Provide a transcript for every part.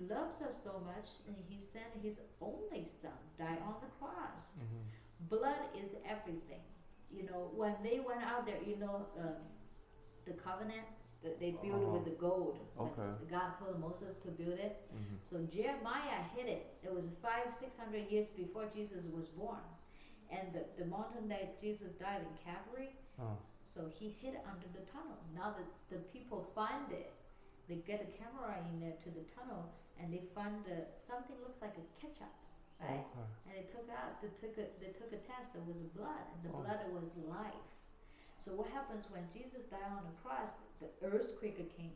loves us so much, and he sent his only son die on the cross. Blood is everything. You know, when they went out there, you know, the covenant that they built with the gold. Okay. God told Moses to build it. So Jeremiah hid it. It was 500-600 years before Jesus was born. And the mountain that Jesus died in Calvary, so he hid under the tunnel. Now the people find it. They get a camera in there to the tunnel, and they find something looks like a ketchup, right? And they took a test. It was blood, and the blood was life. So what happens when Jesus died on the cross? The earthquake came,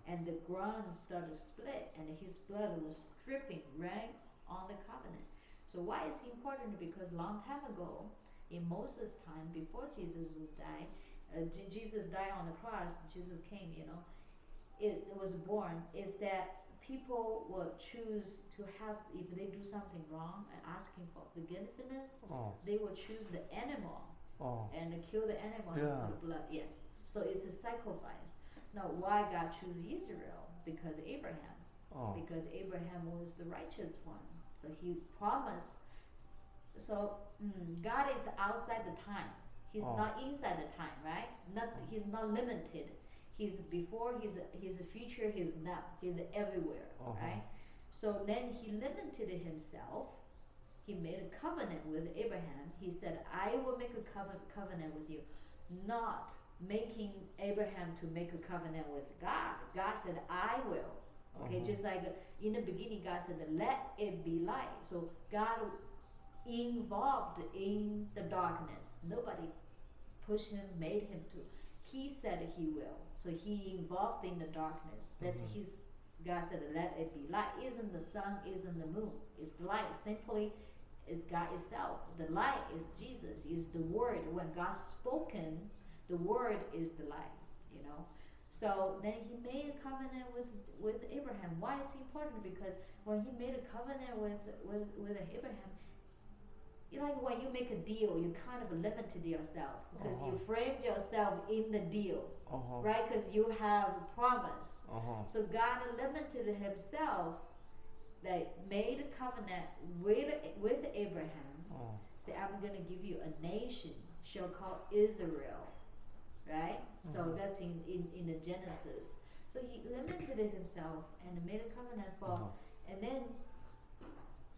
and the ground started to split, and his blood was dripping right on the covenant. So why is it important? Because long time ago, in Moses' time, before Jesus was died, Jesus died on the cross. Jesus came, you know. It was born. Is that people will choose to have, if they do something wrong and asking for forgiveness, they will choose the animal and kill the animal and put the blood. Yes. So it's a sacrifice. Now, why God chose Israel? Because Abraham. Because Abraham was the righteous one. So he promised. So God is outside the time. He's not inside the time, right? He's not limited. He's before, he's a future, he's now. He's everywhere, right? So then he limited himself. He made a covenant with Abraham. He said, I will make a covenant with you. Not making Abraham to make a covenant with God. God said, I will. Okay, just like in the beginning, God said, let it be light. So God involved in the darkness. Nobody pushed him, made him to. He said he will. So he involved in the darkness. That's his. God said, let it be light. Isn't the sun, isn't the moon. It's light. Simply is God itself. The light is Jesus, is the word. When God spoken, the word is the light, you know. So then he made a covenant with Abraham. Why it's important? Because when he made a covenant with Abraham, like when you make a deal, you kind of limited yourself because you framed yourself in the deal, right? Because you have a promise. So God limited himself, that made a covenant with Abraham. Say, I'm going to give you a nation, shall call Israel, right? So that's in the Genesis. So he limited himself and made a covenant for, and then,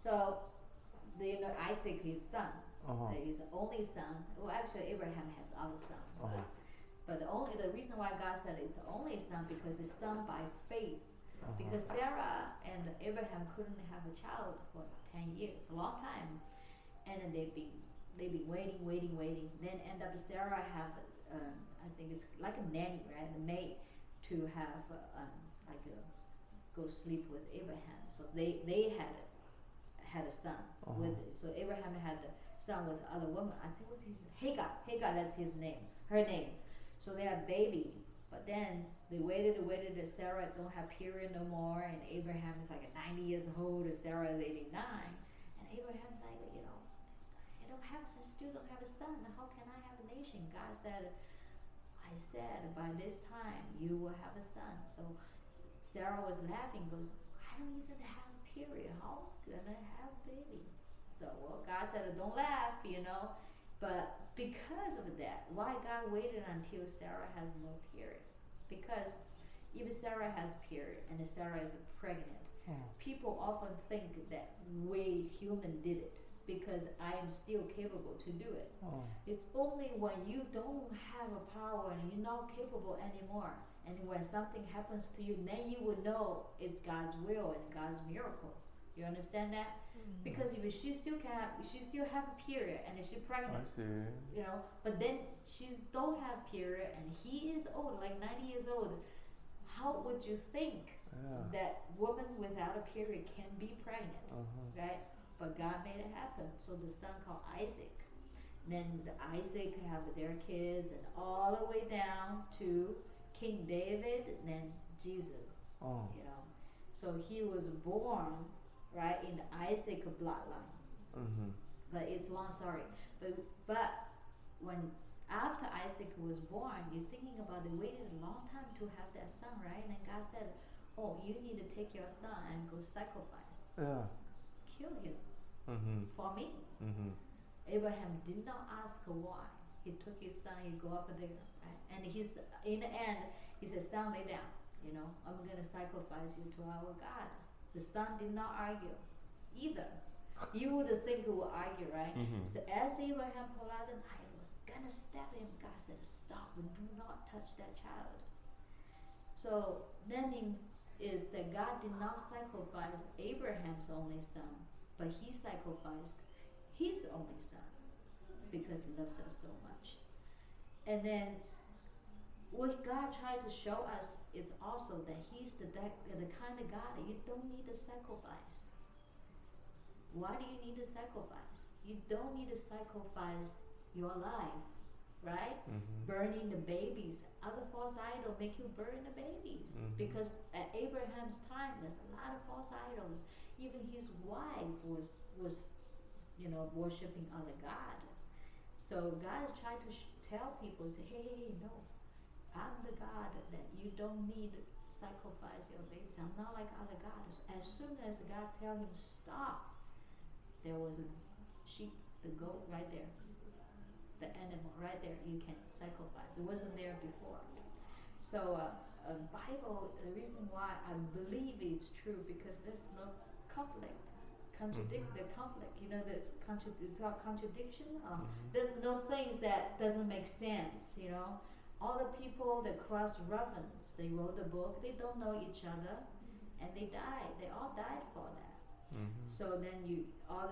so Isaac, his son, his only son. Well, actually, Abraham has other sons, but the reason why God said it's only son because it's son by faith. Because Sarah and Abraham couldn't have a child for 10 years, a long time, and then they've been waiting. Then end up Sarah have, I think it's like a nanny, right? A maid to have go sleep with Abraham. So they had a son with. So Abraham had a son with other woman. I think what's his Hagar. That's his name. Her name. So they had baby. But then they waited, Sarah don't have period no more, and Abraham is like 90 years old, and Sarah is 89, and Abraham's like, I don't have a son, still don't have a son, how can I have a nation? God said, I said, by this time you will have a son. So Sarah was laughing, goes, I don't even have a period, how can I have a baby? So, well, God said, don't laugh, but because of that, why God waited until Sarah has no period? Because if Sarah has period and Sarah is pregnant, people often think that we human did it because I am still capable to do it. It's only when you don't have a power and you're not capable anymore, and when something happens to you, then you will know it's God's will and God's miracle. You understand that? Because if she still have a period and she's pregnant, I see. But then she don't have period and he is old, like 90 years old. How would you think that woman without a period can be pregnant, right? But God made it happen. So the son called Isaac. Then Isaac have their kids, and all the way down to King David, and then Jesus. So he was born right in the Isaac bloodline. But it's a long story. But when after Isaac was born, you're thinking about they waited a long time to have that son, right? And then God said, oh, you need to take your son and go sacrifice. Kill him for me. Abraham did not ask why. He took his son, he go up there, right? And in the end, he said, son, lay down. I'm going to sacrifice you to our God. The son did not argue either. You would think he would argue, right? So as Abraham pulled out the knife, was going to stab him, God said, stop and do not touch that child. So that means is that God did not sacrifice Abraham's only son, but he sacrificed his only son because he loves us so much. And then what God tried to show us is also that he's the kind of God that you don't need to sacrifice. Why do you need to sacrifice? You don't need to sacrifice your life, right? Burning the babies. Other false idols make you burn the babies. Because at Abraham's time, there's a lot of false idols. Even his wife was worshiping other God. So God is trying to tell people, say, hey, no, I'm the God that you don't need to sacrifice your babies. I'm not like other gods. As soon as God tell him stop, there was a sheep, the goat right there, the animal right there. You can sacrifice. It wasn't there before. So Bible, the reason why I believe it's true because there's no conflict. The conflict, it's called contradiction. There's no things that doesn't make sense, All the people that crossed ravens, they wrote the book, they don't know each other, and they died. They all died for that. So then all the